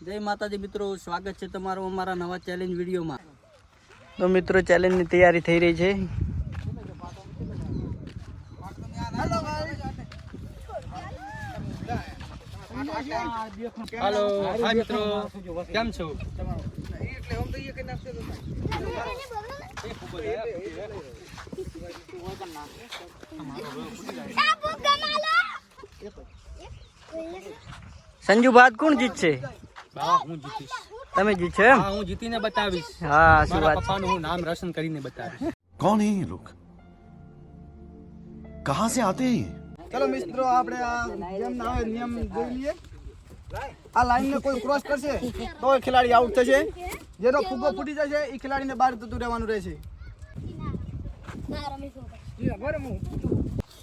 જય માતાજી મિત્રો, સ્વાગત છે તમારું અમારા નવા ચેલેન્જ વિડીયોમાં। તો મિત્રો ચેલેન્જની તૈયારી થઈ રહી છે। हेलो हाय मित्रों केम छो संजू बात कौन जीत छे? बा हूं जीतीश। તમે જીતશો એમ? हां हूं जीतीने बतावीश। હા શું मारा વાત पप्पा નું नाम रोशन કરીને बतावीश। कौन है ये लोग? कहां से आते हैं ये? चलो मित्रों આપણે આ ગેમ ના આવે નિયમ જોઈ લઈએ। આ લાઈન ને કોઈ ક્રોસ કરશે તો એ ખેલાડી આઉટ થશે। જેનો ફુગ્ગો ફૂટી જશે એ ખેલાડીને બહાર જતું રહેવાનું રહેશે।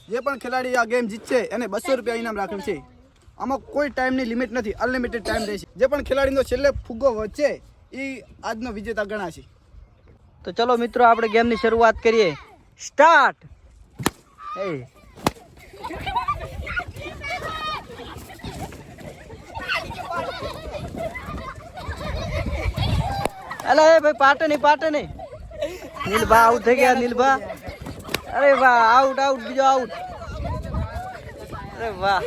જે પણ ખેલાડી આ ગેમ જીતશે એને 200 રૂપિયા ઇનામ રાખેલ છે। આમાં કોઈ ટાઈમની લિમિટ નથી, અનલિમિટેડ ટાઈમ રહેશે। જે પણ ખેલાડીનો છેલ્લે ફુગ્ગો વધશે એ આજનો વિજેતા ગણાશે। તો ચલો મિત્રો આપણે ગેમની શરૂઆત કરીએ। સ્ટાર્ટ। એ અલા એ ભાઈ પાટે નહીં નીલભા આઉટ થઈ ગયા। નીલભા અરે વાહ, આઉટ આઉટ બીજો આઉટ। અરે વાહ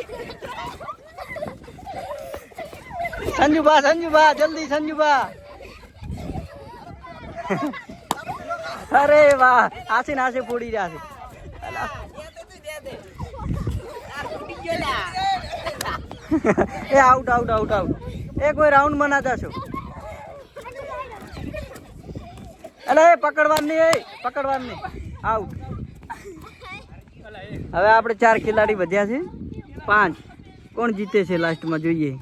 સંજુભા જલ્દી સંજુભા। અરે વાહ આસી ફોડી રહ્યા છે। એ આઉટ એ કોઈ રાઉન્ડ માં ના જશો। અલે એ પકડવાની આઉટ। હવે આપણે 4 ખેલાડી વધ્યા છે, 5 કોણ જીતે છે લાસ્ટમાં જોઈએ।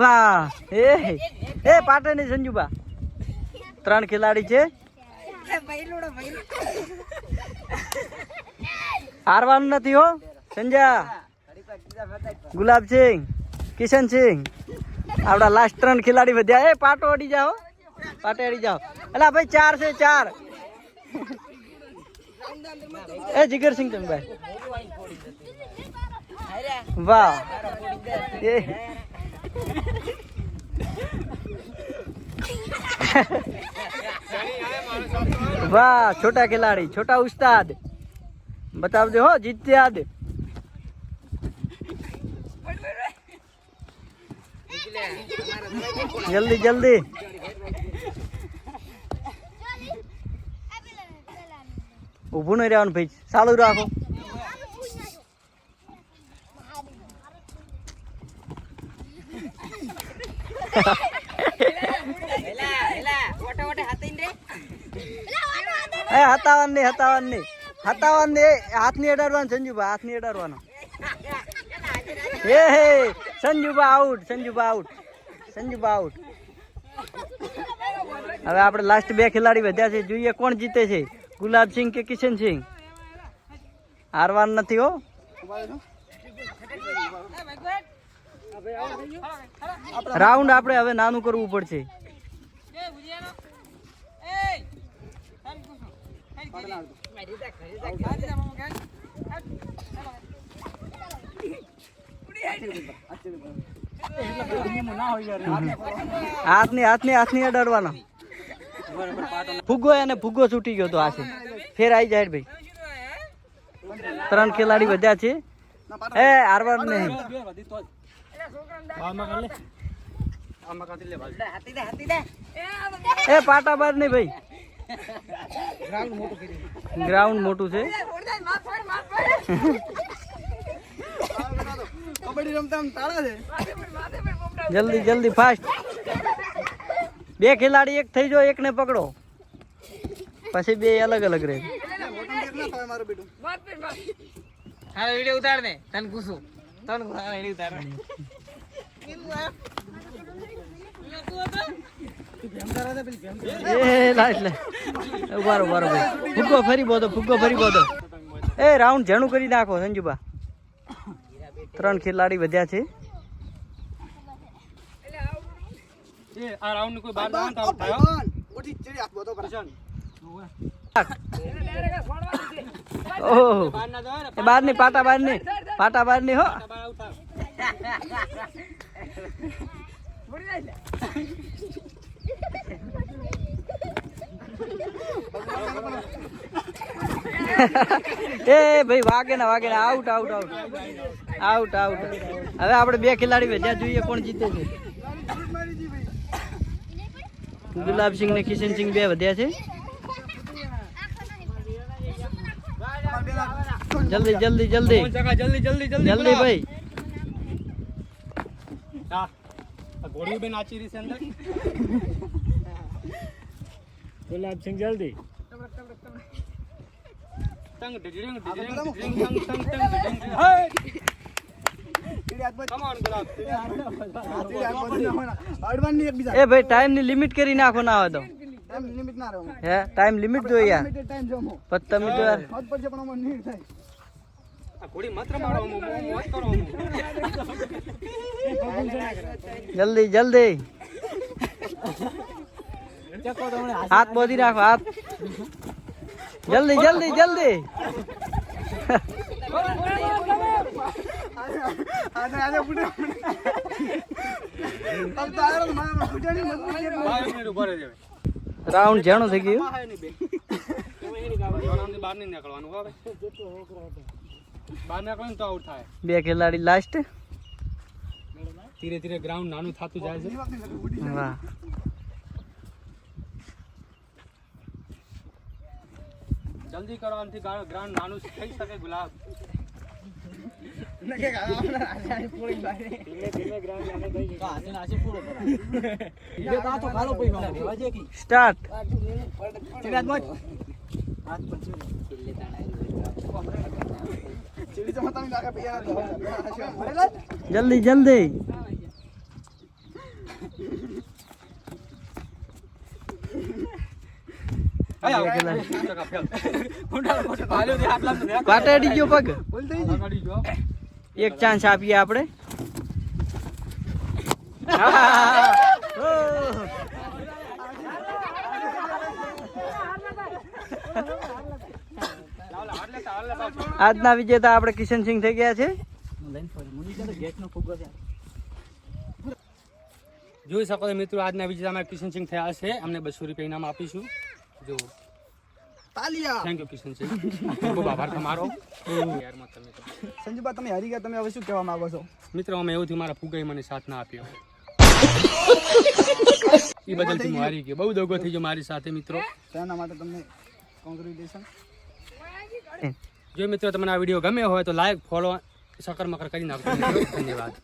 વાહ એ પાટે નહીં સંજુબા। 3 ખેલાડી છે, હારવાનું નથી હો। સંજા, ગુલાબસિંહ, કિશનસિંહ, આપડા લાસ્ટ 3 ખેલાડી વધ્યા। એ પાટો અડી જાઓ, પાટે અડી જાઓ। અલા ભાઈ 4 છે 4। એ જીગરસિંહ તમે ભાઈ વાહ એ वाह छोटा खिलाड़ी, छोटा उस्ताद बता दे हो जीतते याद। जल्दी ऊभू नहीं रहવાનું भाई, चालू રાખો। हतावन नहीं हाथ नहीं अडाड़वानो संजूबा, हाथ नहीं अडाड़वानो। संजूबा आउट। હવે આપણે લાસ્ટ 2 ખેલાડી વધ્યા છે, જોઈએ કોણ જીતે છે, ગુલાબસિંહ કે કિશનસિંહ। હારવાનું નથી હો। રાઉન્ડ આપણે હવે નાનું કરવું પડશે। હાથ ની અડાડવાનો। ફુગ્ગો છૂટી ગયો તો આ છે, ફેર આવી જાય ભાઈ। 3 ખેલાડી વધ્યા છે, એ હારવાનું નહીં। એ પાટા બાર નહીં ભાઈ, ગ્રાઉન્ડ મોટું છે। કબડ્ડી રમતા તાળા છે। જલ્દી ફાસ્ટ। 2 ખેલાડી એક થઈ જાઓ, એકને પકડો, પછી 2 અલગ રહે। મારું બેટું हां वीडियो उतार दे तन कुसु तन वीडियो उतार એ લાઈટ લે ઉભારો ભાઈ, ફુગ્ગો ફરી બોધો। એ રાઉન્ડ ઝેણું કરી નાખો સંજુબા। 3 ખેલાડી વધ્યા છે। એ આ રાઉન્ડ કોઈ બાર ના આઉટ થયો ઓઠી ચડી હાથ બોતો પરેશાન। ઓહ બાર ની પાટા બાર ની હો। એ ભાઈ વાગે ના out out out out out હવે આપણે બે ખેલાડી વધ્યા જોઈએ કોણ જીતે છે ગુલાબસિંહ ને કિશનસિંહ બે વધ્યા છે જલ્દી જલ્દી જલ્દી જલ્દી જલ્દી જલ્દી ભાઈ ઘોડી બેન નાચી રહી છે અંદર ગુલાબસિંહ જલ્દી તંગ ઢીંગ ઢીંગ ઢીંગ તંગ તંગ તંગ ઢીંગ હે કમ ઓન ગુલાબ એ ભાઈ ટાઈમ ની લિમિટ કરી નાખો ના હોય તો લિમિટ ના રહે હે ટાઈમ લિમિટ જોઈએ યાર ટાઈમ જમો પણ તમે તો યાર મત પડશે પણ અમને નહીં થાય આ ઘોડી માત્ર મારો મોત કરો જલ્દી જલ્દી હાથ બોધી રાખો હાથ જલ્દી જલ્દી જલ્દી આજે આજે ફૂટે તમ તો આરો મારા ફૂટેની મજબૂત છે 5 મિનિટ ઉભા રહેજો રાઉન્ડ જાણો થઈ ગયું બહાર નહીં નીકળવાનું હવે બહાર નીકળવાનું તો આઉટ થાય બે ખેલાડી લાસ્ટ ધીરે ધીરે ગ્રાઉન્ડ નાનું થતું જાય છે વાહ જલ્દી કરવાથી ગ્રાઉન્ડ નાનું થઈ શકે ગુલાબ નકે ગાના પૂરી બારે સ્ટાર્ટ ચીડી ચમતા ની લાગે ભૈયા જલ્દી જલ્દી પાટડી ગયો પગ એક ચાન્સ આપીએ આપણે આજના વિજેતા આપણે કિશનસિંહ થઈ ગયા છે જોઈ શકો છો મિત્રો આજના વિજેતા કિશનસિંહ થયા છે અમને 200 રૂપિયા ઇનામ આપીશું જો તાલિયા થેન્ક યુ કિશનસિંહ ખૂબ આભાર તમારો યારમાં તમે તો સંજુબા તમે હારી ગયા તમે હવે શું કહેવા માંગો છો મિત્રો અમે એવું થયું મારા ફુગાઈ મને સાથ ના આપ્યો એ બદલથી હું હારી ગયો બહુ દગો થઈ ગયો મારી સાથે મિત્રો તેના માટે તમને કોંગ્રેચ્યુલેશન જો મિત્રો તમને આ વિડીયો ગમ્યો હોય તો લાઈક ફોલો સકર મકર કરી નાખજો ધન્યવાદ